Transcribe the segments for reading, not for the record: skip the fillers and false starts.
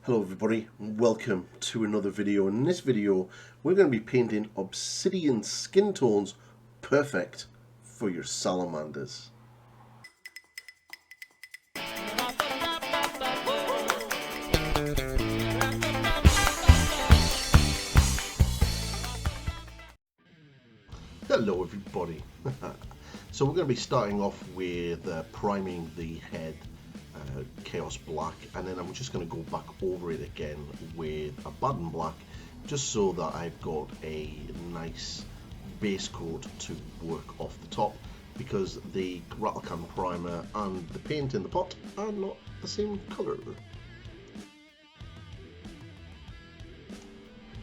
Hello everybody, welcome to another video. In this video we're going to be painting Obsidian skin tones perfect for your salamanders. Hello everybody. So we're going to be starting off with priming the head Chaos Black, and then I'm just going to go back over it again with a Baden Black, just so that I've got a nice base coat to work off the top, because the rattle can primer and the paint in the pot are not the same colour.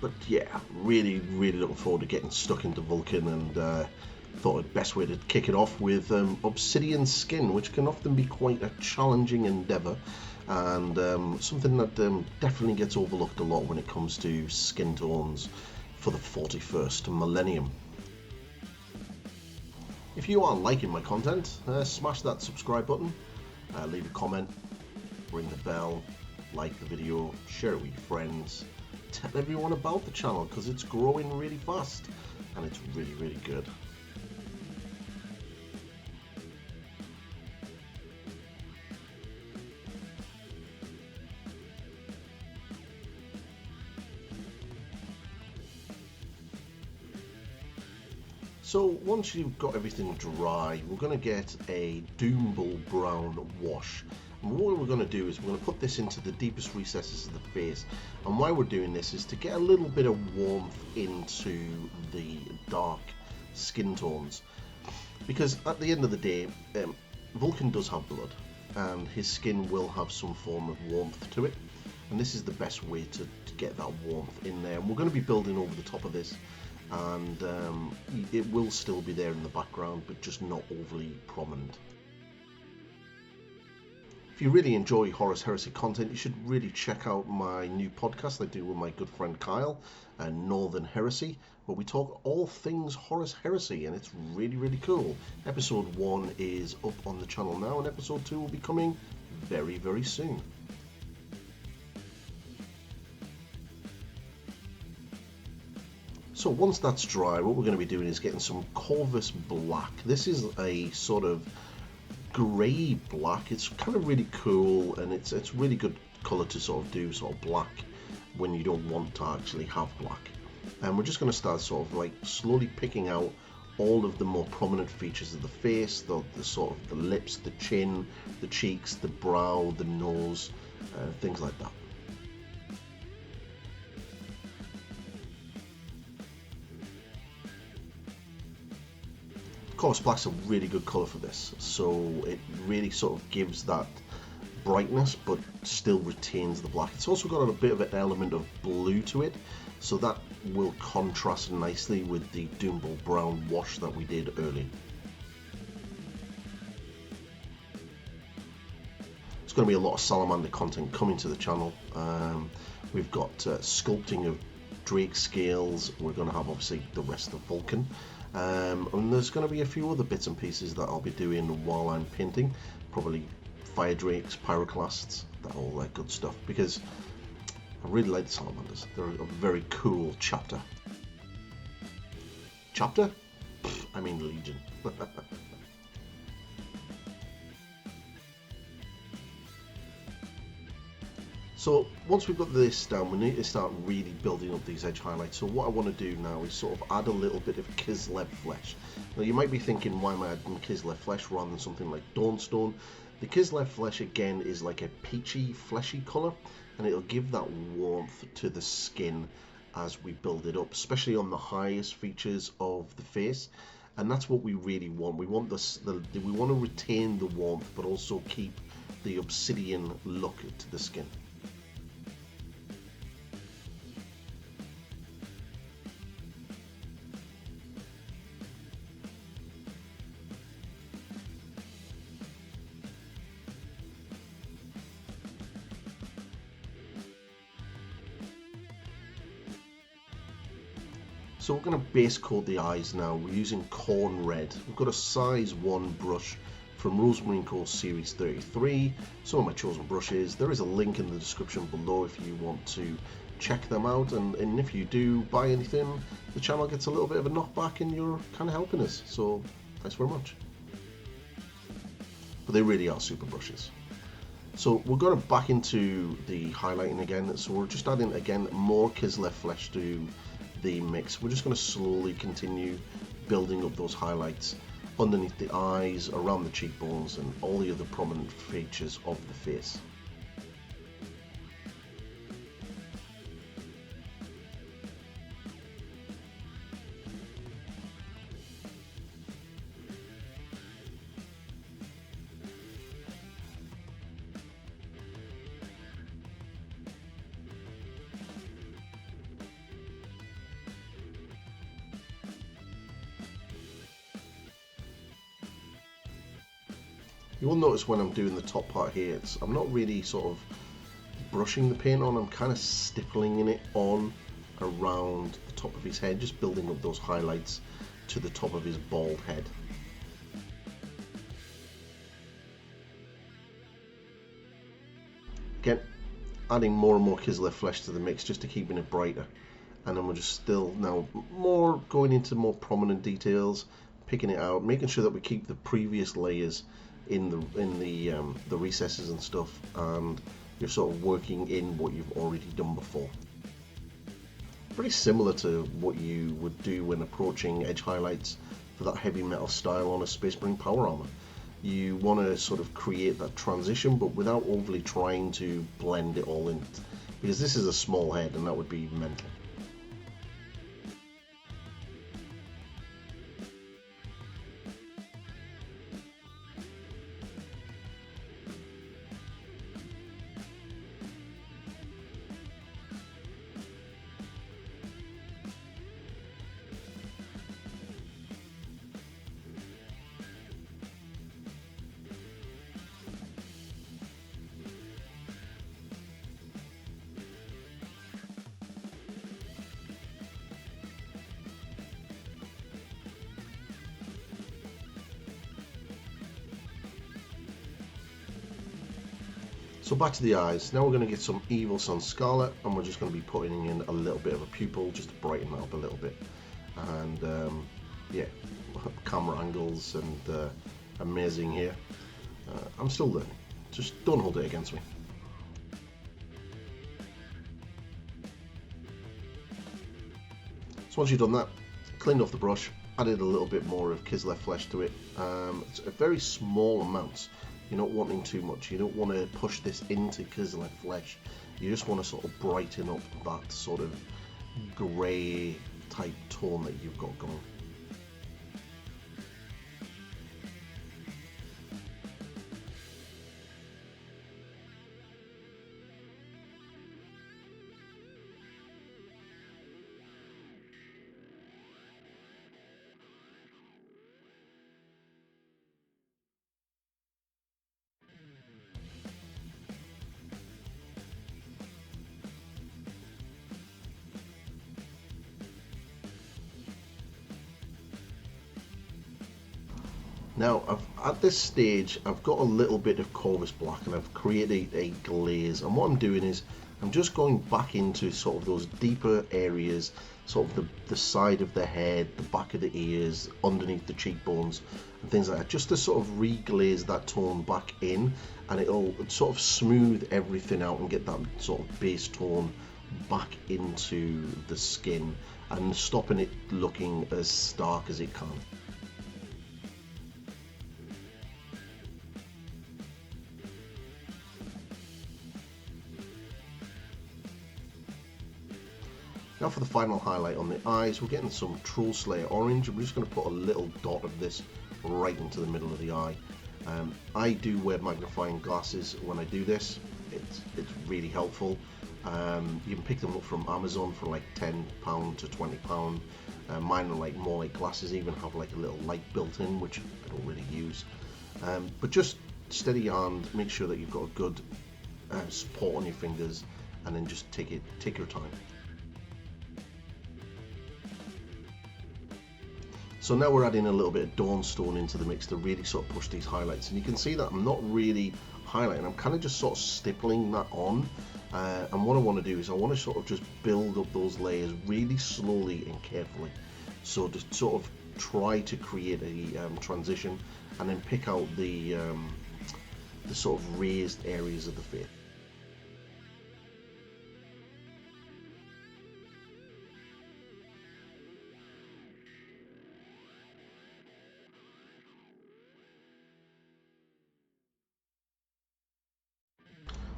But yeah, really looking forward to getting stuck into Vulkan, and thought the best way to kick it off with Obsidian skin, which can often be quite a challenging endeavour, and something that definitely gets overlooked a lot when it comes to skin tones for the 41st millennium. If you are liking my content, smash that subscribe button, leave a comment, ring the bell, like the video, share it with your friends, tell everyone about the channel because it's growing really fast and it's really good. So once you've got everything dry, we're going to get a Doombull brown wash. And what we're going to do is we're going to put this into the deepest recesses of the face. And why we're doing this is to get a little bit of warmth into the dark skin tones. Because at the end of the day, Vulkan does have blood, and his skin will have some form of warmth to it. And this is the best way to get that warmth in there. And we're going to be building over the top of this, and it will still be there in the background, but just not overly prominent. If you really enjoy Horus Heresy content, you should really check out my new podcast I do with my good friend Kyle, Northern Heresy, where we talk all things Horus Heresy, and it's really cool. Episode 1 is up on the channel now, and episode 2 will be coming very soon. So once that's dry, what we're going to be doing is getting some Corvus Black. This is a sort of grey black. It's kind of really cool, and it's really good colour to sort of do sort of black when you don't want to actually have black. And we're just going to start sort of like slowly picking out all of the more prominent features of the face, the sort of the lips, the chin, the cheeks, the brow, the nose, things like that. Corvus Black's a really good colour for this, so it really sort of gives that brightness but still retains the black. It's also got a bit of an element of blue to it, so that will contrast nicely with the Doombull brown wash that we did earlier. There's going to be a lot of Salamander content coming to the channel. We've got sculpting of Drake scales. We're going to have obviously the rest of Vulkan. And there's going to be a few other bits and pieces that I'll be doing while I'm painting, probably fire drakes, pyroclasts, all that good stuff, because I really like the salamanders. They're a very cool chapter. Chapter? I mean legion. So once we've got this down, we need to start really building up these edge highlights. So what I want to do now is sort of add a little bit of Kislev flesh. Now you might be thinking, why am I adding Kislev flesh rather than something like Dawnstone? The Kislev flesh again is like a peachy, fleshy colour, and it'll give that warmth to the skin as we build it up, especially on the highest features of the face. And that's what we really want. We want we want to retain the warmth, but also keep the obsidian look to the skin. So we're going to base coat the eyes now. We're using corn red. We've got a size 1 brush from Rosemary CO Series 33, some of my chosen brushes. There is a link in the description below if you want to check them out, and if you do buy anything, the channel gets a little bit of a knockback and you're kind of helping us, so thanks very much. But they really are super brushes. So we're going back into the highlighting again, so we're just adding again more Kislev flesh to the mix. We're just going to slowly continue building up those highlights underneath the eyes, around the cheekbones, and all the other prominent features of the face. You will notice when I'm doing the top part here, I'm not really sort of brushing the paint on, I'm kind of stippling it on around the top of his head, just building up those highlights to the top of his bald head. Again, adding more and more Kislev flesh to the mix just to keeping it brighter. And then we're just still now more going into more prominent details, picking it out, making sure that we keep the previous layers in the recesses and stuff, and you're sort of working in what you've already done before. Very similar to what you would do when approaching edge highlights for that heavy metal style on a Space Marine power armor. You want to sort of create that transition, but without overly trying to blend it all in, because this is a small head and that would be mental. So back to the eyes. Now we're going to get some Evil Sun Scarlet, and we're just going to be putting in a little bit of a pupil just to brighten that up a little bit. And yeah, camera angles and amazing here. I'm still learning. Just don't hold it against me. So once you've done that, cleaned off the brush, added a little bit more of Kislev flesh to it. It's a very small amount. You're not wanting too much. You don't want to push this into Kislev flesh. You just want to sort of brighten up that sort of grey type tone that you've got going. Now, at this stage, I've got a little bit of Corvus Black and I've created a glaze, and what I'm doing is I'm just going back into sort of those deeper areas, sort of the side of the head, the back of the ears, underneath the cheekbones and things like that, just to sort of re-glaze that tone back in, and it'll sort of smooth everything out and get that sort of base tone back into the skin and stopping it looking as stark as it can. Now for the final highlight on the eyes, we're getting some Troll Slayer orange, and we're just going to put a little dot of this right into the middle of the eye. I do wear magnifying glasses when I do this. It's really helpful. You can pick them up from Amazon for like £10 to £20. Mine are like more like glasses, even have like a little light built in, which I don't really use. But just steady your hand, make sure that you've got a good support on your fingers, and then just take your time. So now we're adding a little bit of Dawnstone into the mix to really sort of push these highlights. And you can see that I'm not really highlighting, I'm kind of just sort of stippling that on. And what I want to do is I want to sort of just build up those layers really slowly and carefully. So to sort of try to create a transition and then pick out the sort of raised areas of the face.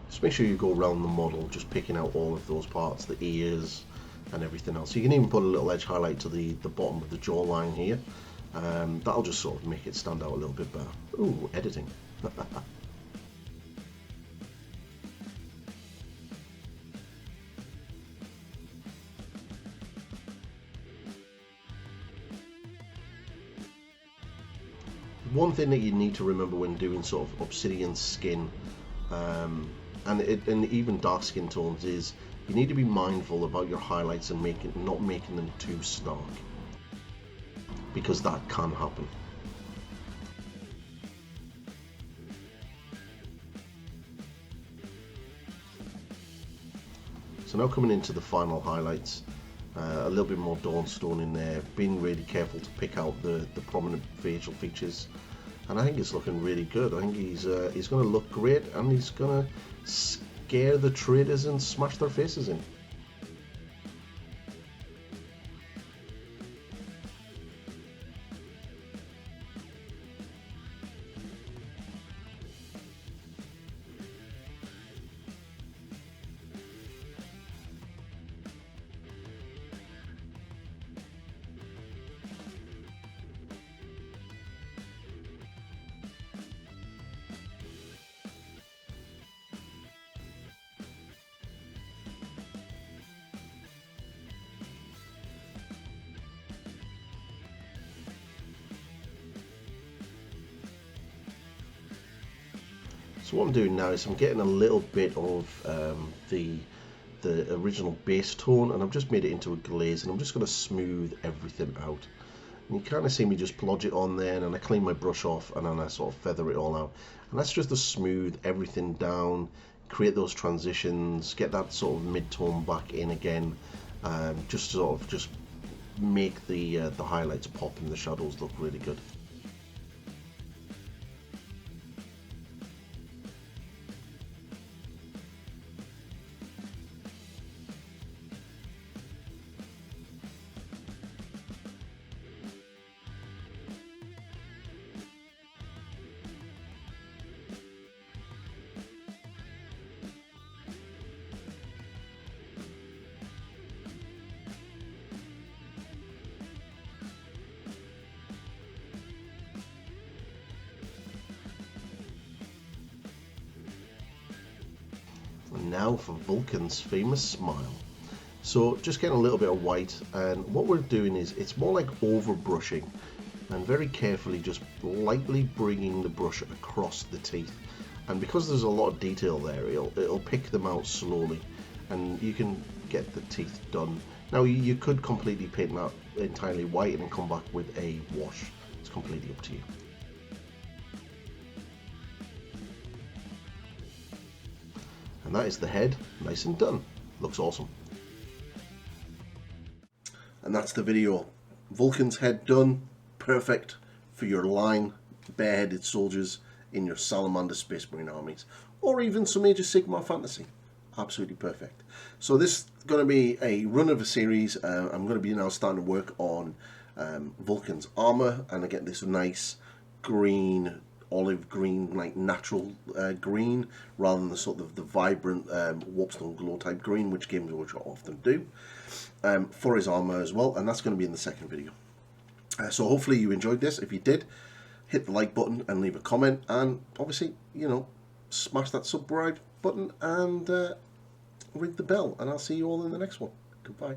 Just make sure you go around the model, just picking out all of those parts, the ears and everything else. You can even put a little edge highlight to the bottom of the jawline here. That'll just sort of make it stand out a little bit better. Ooh, editing. One thing that you need to remember when doing sort of obsidian skin and even dark skin tones is you need to be mindful about your highlights and not making them too stark, because that can happen. So now coming into the final highlights, a little bit more Dawnstone in there, being really careful to pick out the prominent facial features, and I think it's looking really good. I think he's going to look great, and he's going to scare the traitors and smash their faces in. So what I'm doing now is I'm getting a little bit of the original base tone, and I've just made it into a glaze, and I'm just going to smooth everything out. And you kind of see me just plodge it on there, and then I clean my brush off, and then I sort of feather it all out. And that's just to smooth everything down, create those transitions, get that sort of mid-tone back in again, just sort of just make the highlights pop and the shadows look really good. And now for Vulkan's famous smile. So just getting a little bit of white, and what we're doing is it's more like over brushing and very carefully just lightly bringing the brush across the teeth. And because there's a lot of detail there, it'll pick them out slowly, and you can get the teeth done. Now you could completely paint that entirely white and then come back with a wash. It's completely up to you. And that is the head, nice and done. Looks awesome. And that's the video. Vulkan's head done, perfect for your line bareheaded soldiers in your Salamander Space Marine armies, or even some Age of Sigmar fantasy. Absolutely perfect. So this is going to be a run of a series. I'm going to be now starting to work on Vulkan's armor, and I get this nice green, olive green, like natural green, rather than the sort of the vibrant warpstone glow type green, which Games Workshop often do, for his armor as well. And that's going to be in the second video. So hopefully you enjoyed this. If you did, hit the like button and leave a comment, and obviously, you know, smash that subscribe button and ring the bell, and I'll see you all in the next one. Goodbye.